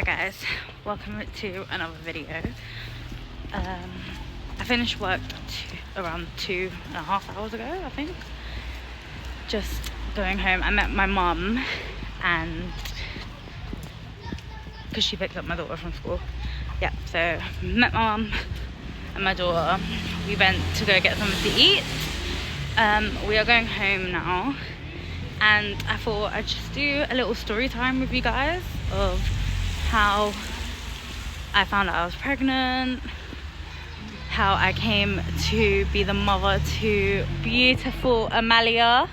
Hi guys, welcome to another video. I finished work around 2.5 hours ago, I think. Just going home. I met my mum, and because she picked up my daughter from school. Yeah, so met my mum and my daughter. We went to go get something to eat. We are going home now, and I thought I'd just do a little story time with you guys of how I found out I was pregnant, how I came to be the mother to beautiful Amalia.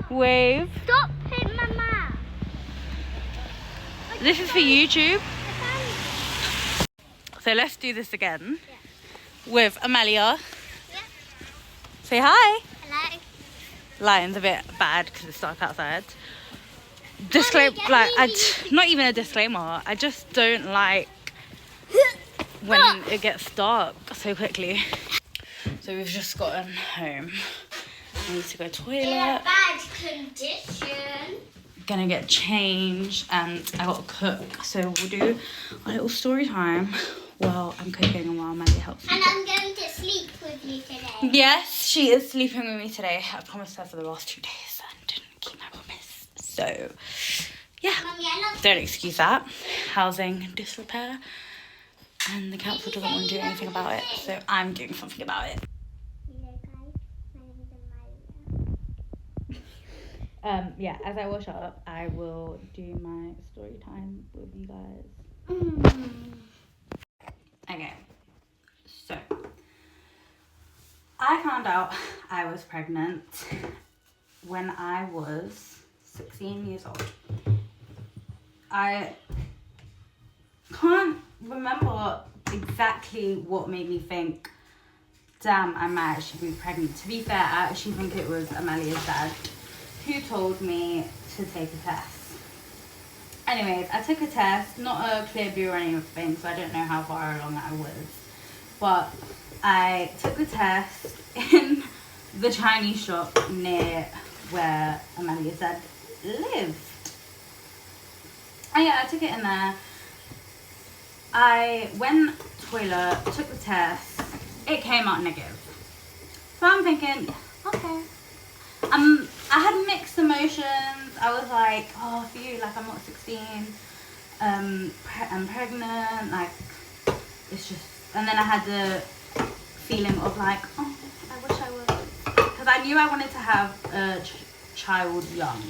Wave. Stop it, Mama. This is for YouTube. So let's do this again. Yeah. With Amalia. Yeah. Say hi. Hello. Lighting's a bit bad because it's dark outside. Disclaimer, like, not even a disclaimer. I just don't like when it gets dark so quickly. So we've just gotten home. I need to go toilet. In a bad condition. Gonna get changed, and I gotta cook. So we'll do a little story time while I'm cooking and while Mandy helps me. And I'm going to sleep with you today. Yes, she is sleeping with me today. I promised her for the last 2 days and didn't keep my promise. So, yeah, Mommy, I love don't excuse that. Housing disrepair, and the council doesn't want to do anything about it, so I'm doing something about it. Hello guys, my name is Amalia. Yeah, as I wash up, I will do my story time with you guys. Okay, so I found out I was pregnant when I was 16 years old. I can't remember exactly what made me think, damn, I might actually be pregnant. To be fair, I actually think it was Amalia's dad who told me to take a test. Anyways, I took a test, not a clear blue or anything, so I don't know how far along I was. But I took a test in the Chinese shop near where Amalia's dad lived. And yeah, I took it in there. I went toilet, took the test, it came out negative. So I'm thinking, okay. I had mixed emotions. I was like, oh, phew, like I'm not 16. I'm pregnant, like it's just, and then I had the feeling of like, oh, I wish I was, because I knew I wanted to have a child young.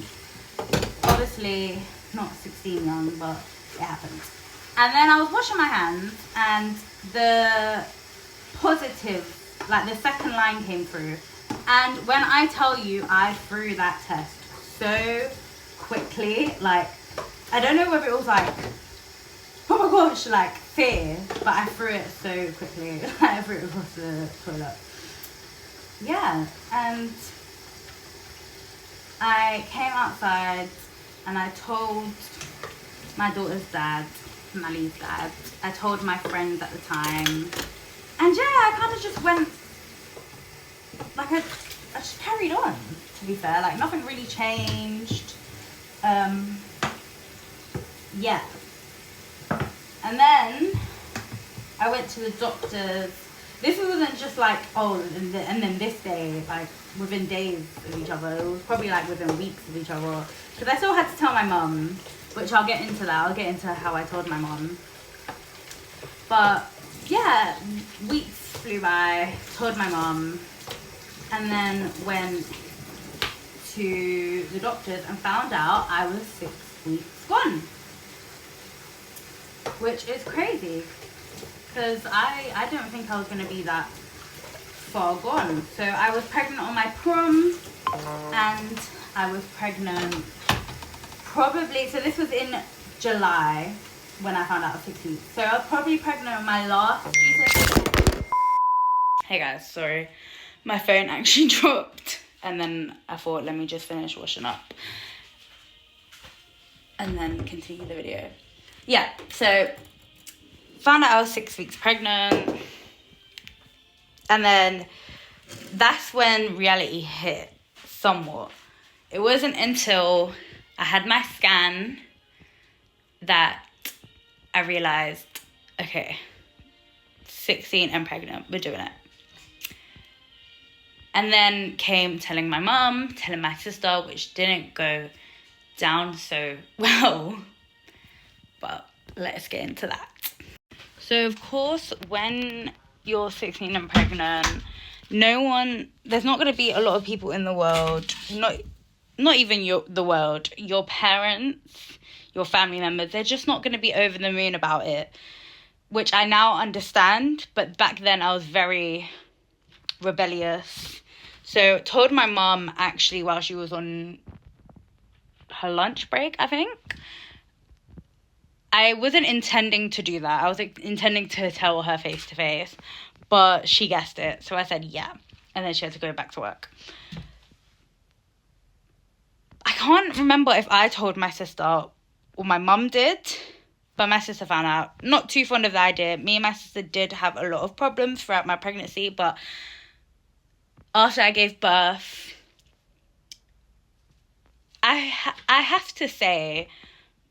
Obviously not 16 young, but it happened. And then I was washing my hands, and the positive, like the second line came through. And when I tell you, I threw that test so quickly, like, I don't know whether it was like, oh my gosh, like fear, but I threw it so quickly. I threw it across the toilet. Yeah, and I came outside and I told my daughter's dad, Mali's dad. I told my friends at the time. And yeah, I kind of just went, like I just carried on, to be fair. Like nothing really changed. Yeah. And then I went to the doctors. This wasn't just like, oh, and then this day, like within days of each other. It was probably like within weeks of each other. Because I still had to tell my mum, which I'll get into that. I'll get into how I told my mum. But yeah, weeks flew by, told my mum, and then went to the doctors and found out I was 6 weeks gone. Which is crazy, because I don't think I was going to be that far gone. So I was pregnant on my prom, and I was pregnant probably, so this was in July when I found out I was 6 weeks. So I was probably pregnant on my last Tuesday. Hey guys, sorry. My phone actually dropped, and then I thought, let me just finish washing up and then continue the video. Yeah, so found out I was 6 weeks pregnant, and then that's when reality hit somewhat. It wasn't until I had my scan that I realised, okay, 16 and pregnant, we're doing it. And then came telling my mum, telling my sister, which didn't go down so well. But let's get into that. So, of course, when you're 16 and pregnant, there's not going to be a lot of people in the world, not even the world, your parents, your family members, they're just not going to be over the moon about it, which I now understand, but back then I was very rebellious. So told my mum actually while she was on her lunch break, I think. I wasn't intending to do that. I was intending to tell her face to face, but she guessed it. So I said, yeah. And then she had to go back to work. I can't remember if I told my sister or my mum did, but my sister found out. Not too fond of the idea. Me and my sister did have a lot of problems throughout my pregnancy, but after I gave birth, I have to say,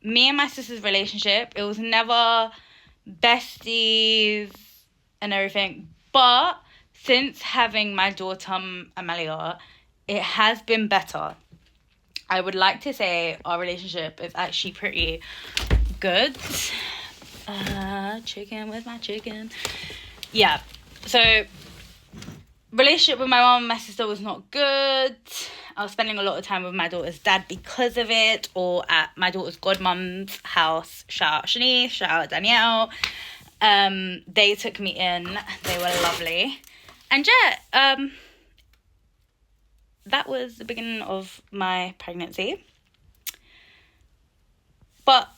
me and my sister's relationship, it was never besties and everything, but since having my daughter Amalia, it has been better. I would like to say our relationship is actually pretty good. Chicken with my chicken. Yeah, so relationship with my mom and my sister was not good. I was spending a lot of time with my daughter's dad because of it, or at my daughter's godmum's house. Shout out Shanice, shout out Danielle. They took me in. They were lovely. And yeah, that was the beginning of my pregnancy. But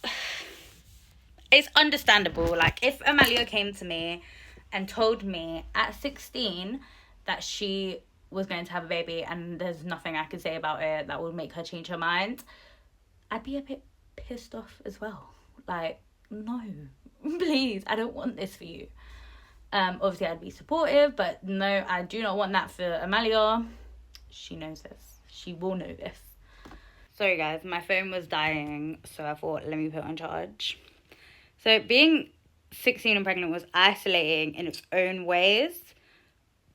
it's understandable. Like, if Amalia came to me and told me at 16 that she was going to have a baby and there's nothing I could say about it that would make her change her mind, I'd be a bit pissed off as well. Like, no, please, I don't want this for you. Obviously I'd be supportive, but no, I do not want that for Amalia. She knows this. She will know this. Sorry guys, my phone was dying, so I thought, let me put it on charge. So being 16 and pregnant was isolating in its own ways.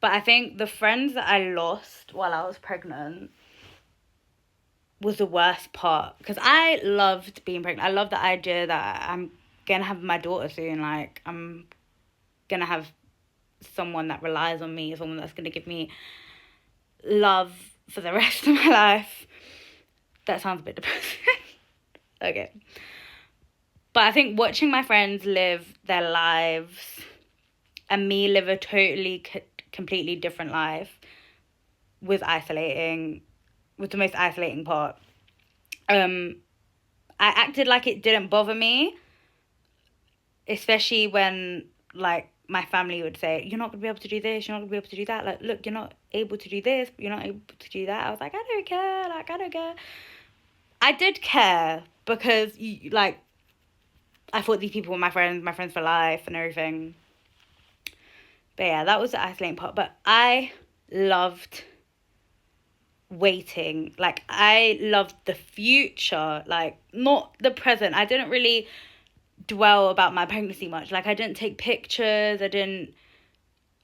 But I think the friends that I lost while I was pregnant was the worst part. Because I loved being pregnant. I love the idea that I'm going to have my daughter soon. Like, I'm going to have someone that relies on me. Someone that's going to give me love for the rest of my life. That sounds a bit depressing. Okay. But I think watching my friends live their lives and me live a totally completely different life was isolating, was the most isolating part. I acted like it didn't bother me, especially when, like, my family would say, you're not gonna be able to do this, you're not gonna be able to do that, like, look, you're not able to do this, you're not able to do that. I was like, I don't care, like, I don't care. I did care because, like, I thought these people were my friends for life and everything. But yeah, that was the isolating part. But I loved waiting. Like, I loved the future, like, not the present. I didn't really dwell about my pregnancy much. Like, I didn't take pictures. I didn't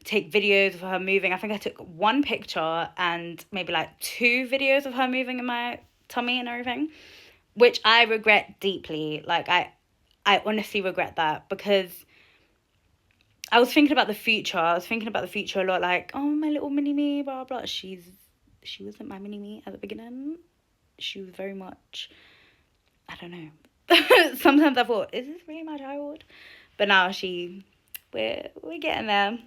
take videos of her moving. I think I took one picture and maybe like 2 videos of her moving in my tummy and everything, which I regret deeply. Like, I honestly regret that, because I was thinking about the future. I was thinking about the future a lot, like, oh, my little mini-me, blah, blah. She wasn't my mini-me at the beginning. She was very much, I don't know. Sometimes I thought, is this really my child? But now we're getting there.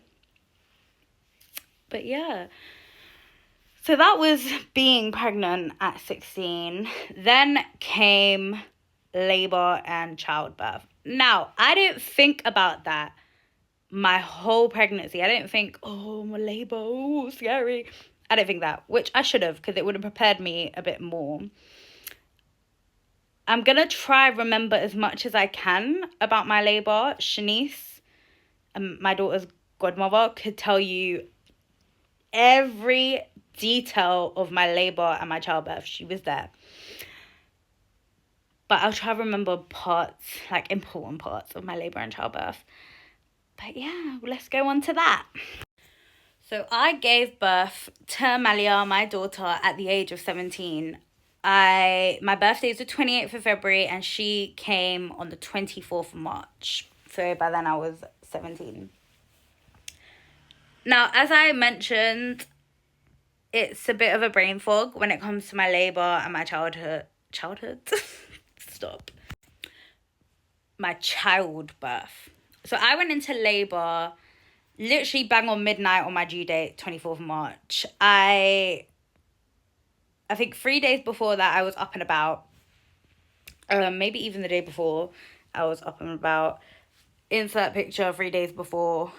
But yeah. So that was being pregnant at 16. Then came labor and childbirth. Now, I didn't think about that my whole pregnancy. I didn't think, oh, my labor, oh, scary. I didn't think that, which I should have, because it would have prepared me a bit more. I'm going to try remember as much as I can about my labor. Shanice, my daughter's godmother, could tell you every detail of my labor and my childbirth. She was there. but I'll try to remember parts, like important parts of my labour and childbirth. But yeah, let's go on to that. So I gave birth to Amalia, my daughter, at the age of 17. My birthday is the 28th of February and she came on the 24th of March. So by then I was 17. Now, as I mentioned, it's a bit of a brain fog when it comes to my labour and my childhood. Stop. My childbirth. So I went into labour literally bang on midnight on my due date, 24th of March. I think 3 days before that I was up and about. Maybe even the day before I was up and about. Insert picture 3 days before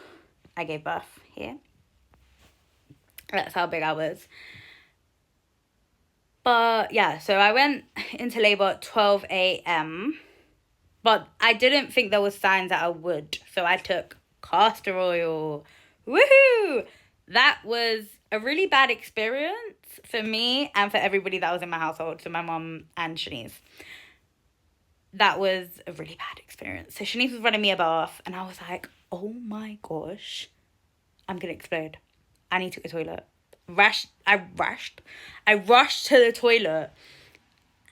I gave birth here. That's how big I was. But yeah, so I went into labour at 12 a.m. But I didn't think there was signs that I would. So I took castor oil. Woohoo! That was a really bad experience for me and for everybody that was in my household. So my mum and Shanice. That was a really bad experience. So Shanice was running me a bath and I was like, oh my gosh, I'm going to explode. I need to go to the toilet. I rushed to the toilet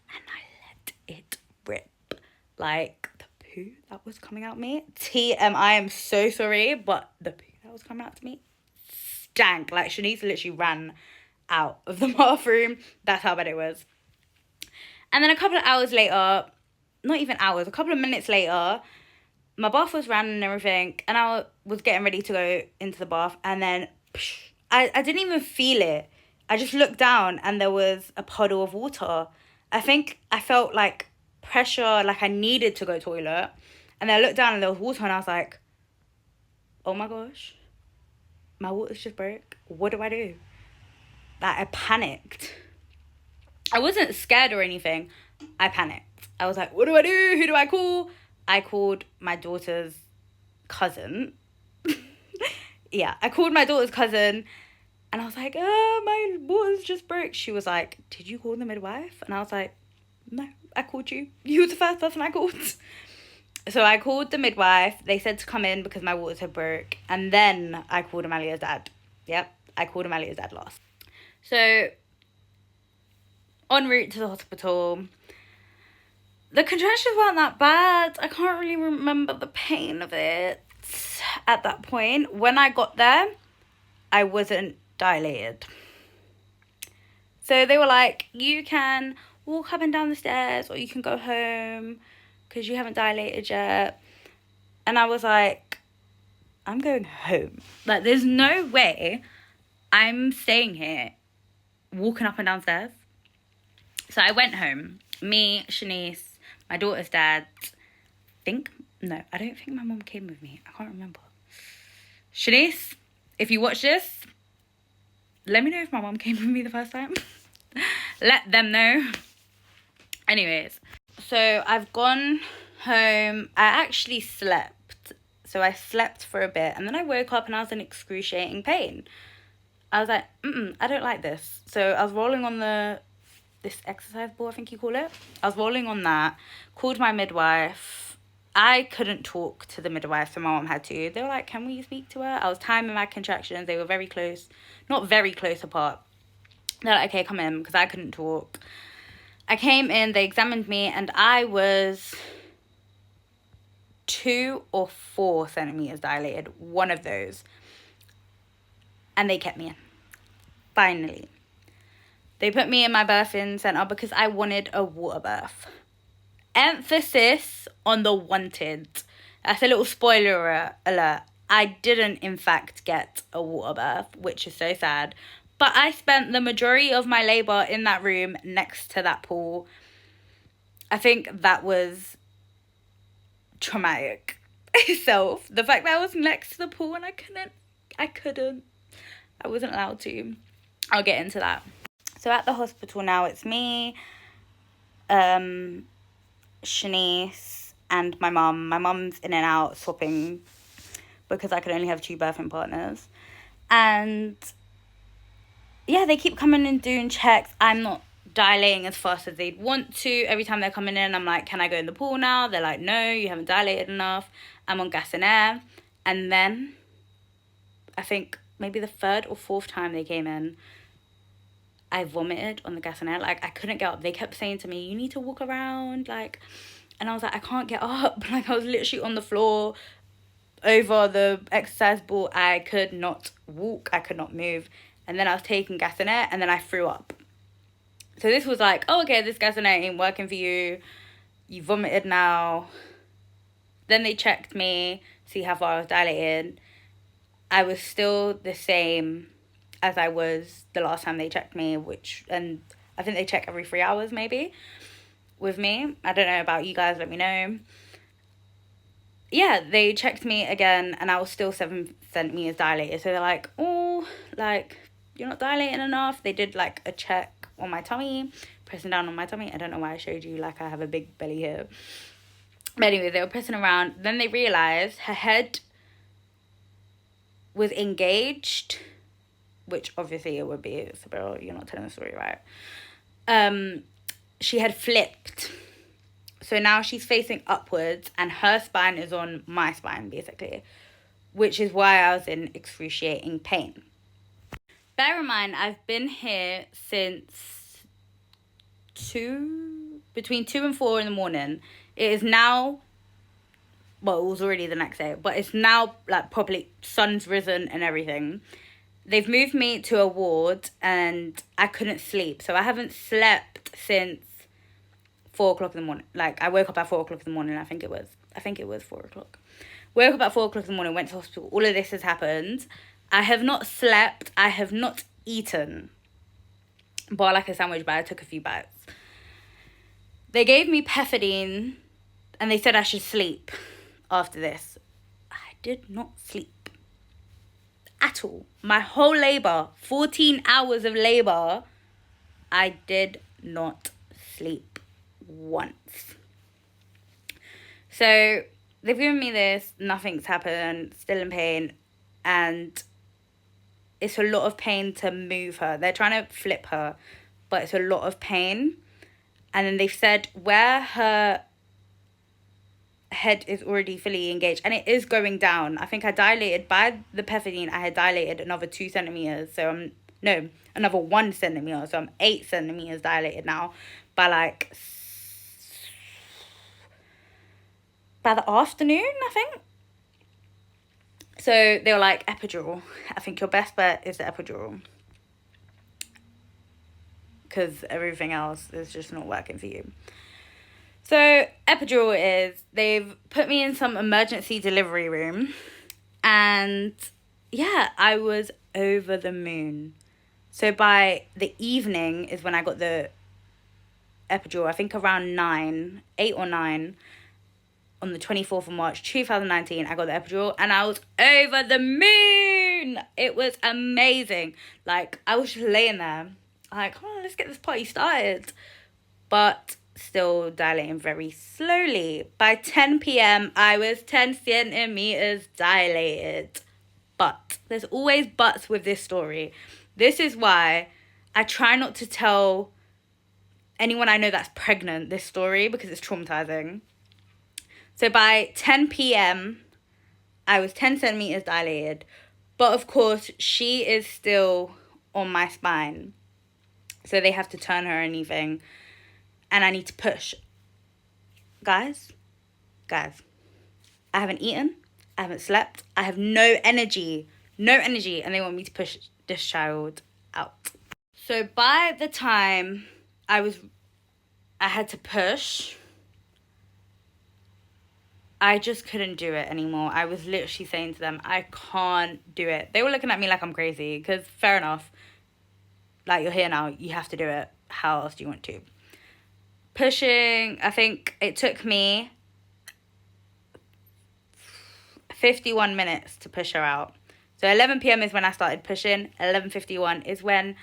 and I let it rip. Like the poo that was coming out me. I am so sorry, but the poo that was coming out to me stank. Like Shanice literally ran out of the bathroom. That's how bad it was. And then a couple of hours later, not even hours, a couple of minutes later, my bath was ran and everything, and I was getting ready to go into the bath, and then I didn't even feel it. I just looked down and there was a puddle of water. I think I felt like pressure, like I needed to go to the toilet, and then I looked down and there was water and I was like, oh my gosh, my water's just broke. What do I do? Like, I panicked. I wasn't scared or anything. I panicked. I was like, what do I do? Who do I call? I called my daughter's cousin. Yeah, I called my daughter's cousin and I was like, my water's just broke. She was like, did you call the midwife? And I was like, no, I called you. You were the first person I called. So I called the midwife. They said to come in because my waters had broke. And then I called Amalia's dad. Yep, I called Amalia's dad last. So en route to the hospital, the contractions weren't that bad. I can't really remember the pain of it at that point. When I got there, I wasn't dilated. So they were like, you can walk up and down the stairs or you can go home because you haven't dilated yet. And I was like, I'm going home. Like, there's no way I'm staying here walking up and downstairs. So I went home. Me, Shanice, my daughter's dad, I don't think my mum came with me. I can't remember. Shanice, if you watch this, let me know if my mum came with me the first time. Let them know. Anyways, so I've gone home. I actually slept. So I slept for a bit and then I woke up and I was in excruciating pain. I was like, I don't like this. So I was rolling on this exercise ball, I think you call it. I was rolling on that, called my midwife. I couldn't talk to the midwife, so my mom had to. They were like, can we speak to her? I was timing my contractions. They were very close, not very close apart. They're like, okay, come in, because I couldn't talk. I came in, they examined me, and I was 2 or 4 centimeters dilated, one of those. And they kept me in. Finally. They put me in my birthing centre because I wanted a water birth. Emphasis on the wanted. That's a little spoiler alert. I didn't, in fact, get a water birth, which is so sad. But I spent the majority of my labour in that room next to that pool. I think that was traumatic itself. The fact that I was next to the pool and I couldn't. I wasn't allowed to. I'll get into that. So at the hospital now, it's me, Shanice, and my mum. My mum's in and out swapping because I could only have 2 birthing partners. And yeah, they keep coming and doing checks. I'm not dilating as fast as they'd want to. Every time they're coming in, I'm like, can I go in the pool now? They're like, no, you haven't dilated enough. I'm on gas and air. And then I think maybe the third or fourth time they came in, I vomited on the gas and air. Like, I couldn't get up. They kept saying to me, you need to walk around, like, and I was like, I can't get up. Like, I was literally on the floor over the exercise ball. I could not walk. I could not move. And then I was taking gas and air, and then I threw up. So this was like, oh, okay, this gas and air ain't working for you. You vomited now. Then they checked me, see how far I was dilated. I was still the same as I was the last time they checked me, and I think they check every 3 hours maybe with me. I don't know about you guys, let me know. Yeah, they checked me again and I was still 7 centimeters dilated. So they're like, oh, like, you're not dilating enough. They did like a check on my tummy, pressing down on my tummy. I don't know why I showed you, like, I have a big belly here. But anyway, they were pressing around. Then they realized her head was engaged, which obviously it would be. Isabel, you're not telling the story right. She had flipped. So now she's facing upwards and her spine is on my spine, basically, which is why I was in excruciating pain. Bear in mind, I've been here since between 2 and 4 in the morning. It is now, well, it was already the next day, but it's now like properly, sun's risen and everything. They've moved me to a ward and I couldn't sleep. So I haven't slept since 4 o'clock in the morning. Like, I woke up at 4 o'clock in the morning, I think it was 4 o'clock. Woke up at 4 o'clock in the morning, went to hospital. All of this has happened. I have not slept. I have not eaten. Bar like a sandwich, but I took a few bites. They gave me pethidine and they said I should sleep after this. I did not sleep at all. My whole labour, 14 hours of labour, I did not sleep once. So they've given me this, nothing's happened, still in pain, and it's a lot of pain to move her. They're trying to flip her, but it's a lot of pain. And then they've said where her head is already fully engaged, and it is going down. I think I dilated, by the pethidine, I had dilated another 2 centimeters. So another 1 centimeter. So I'm 8 centimeters dilated now by the afternoon, I think. So they were like, epidural. I think your best bet is the epidural, because everything else is just not working for you. So epidural is, they've put me in some emergency delivery room, and yeah, I was over the moon. So by the evening is when I got the epidural. I think around 8 or 9, on the 24th of March 2019, I got the epidural and I was over the moon. It was amazing. Like, I was just laying there like, come on, let's get this party started. But still dilating very slowly. By 10 p.m, I was 10 centimeters dilated. But there's always buts with this story. This is why I try not to tell anyone I know that's pregnant this story, because it's traumatizing. So by 10 p.m, I was 10 centimeters dilated. But of course, she is still on my spine. So they have to turn her and anything. And I need to push. Guys. I haven't eaten. I haven't slept. I have no energy. And they want me to push this child out. So by the time I had to push, I just couldn't do it anymore. I was literally saying to them, I can't do it. They were looking at me like I'm crazy, because fair enough. Like, you're here now, you have to do it. How else do you want to? Pushing, I think it took me 51 minutes to push her out. So 11 p.m. is when I started pushing. 11:51 is when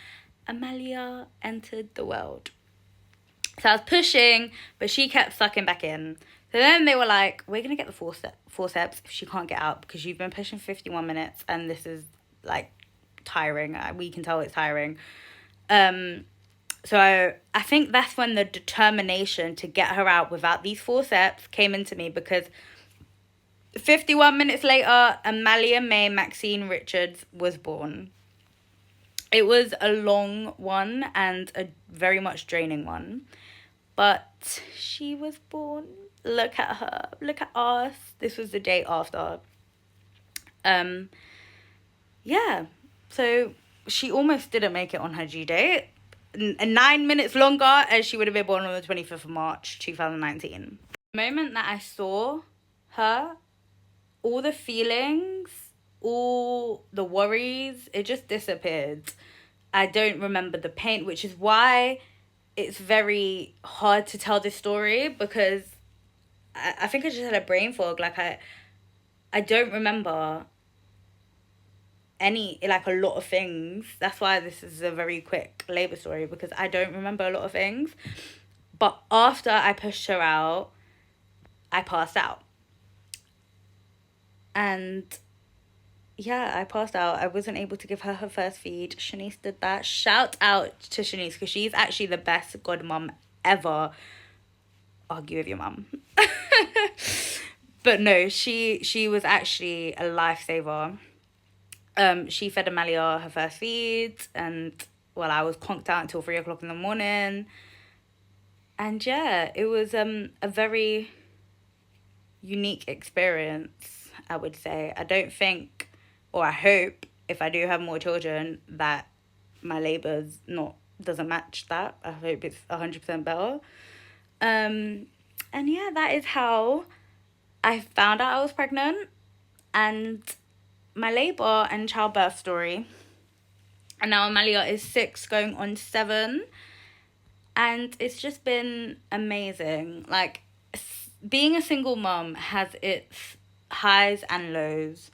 Amalia entered the world. So I was pushing, but she kept sucking back in. So then they were like, we're going to get the forceps if she can't get out, because you've been pushing 51 minutes and this is, like, tiring. We can tell it's tiring. So I think that's when the determination to get her out without these forceps came into me, because 51 minutes later, Amalia May Maxine Richards was born. It was a long one and a very much draining one, but she was born. Look at her. Look at us. This was the day after. Yeah. So she almost didn't make it on her due date. 9 minutes longer, and she would have been born on the 25th of March, 2019. The moment that I saw her, all the feelings, all the worries, it just disappeared. I don't remember the pain, which is why it's very hard to tell this story, because I think I just had a brain fog. Like, I don't remember a lot of things. That's why this is a very quick labor story, because I don't remember a lot of things. But after I pushed her out, I passed out. And yeah, I passed out. I wasn't able to give her her first feed. Shanice did that. Shout out to Shanice, because she's actually the best godmom ever. Argue with your mum. But no, she was actually a lifesaver. She fed Amalia her first feed, and well, I was conked out until 3 o'clock in the morning. And yeah, it was a very unique experience, I would say. I don't think, or I hope, if I do have more children, that my labour's doesn't match that. I hope it's 100% better. And yeah, that is how I found out I was pregnant, and my labour and childbirth story. And now Amalia is 6 going on 7, and it's just been amazing. Like, being a single mum has its highs and lows,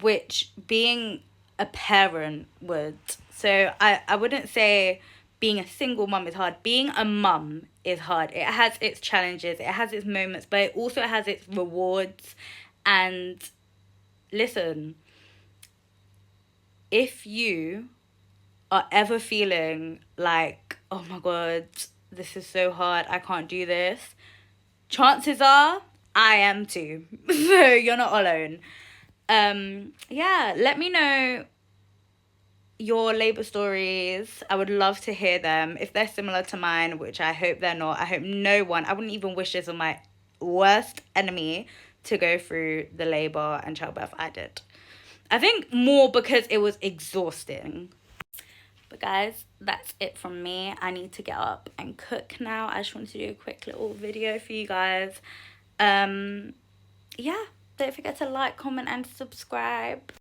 which being a parent would. So I wouldn't say being a single mum is hard. Being a mum is hard. It has its challenges, it has its moments, but it also has its rewards. And listen, if you are ever feeling like, oh my God, this is so hard, I can't do this, chances are I am too. So you're not alone. Yeah, let me know your labour stories. I would love to hear them. If they're similar to mine, which I hope they're not, I hope no one, I wouldn't even wish this on my worst enemy to go through the labour and childbirth I did. I think more because it was exhausting. But guys, that's it from me. I need to get up and cook now. I just wanted to do a quick little video for you guys. Yeah, don't forget to like, comment and subscribe.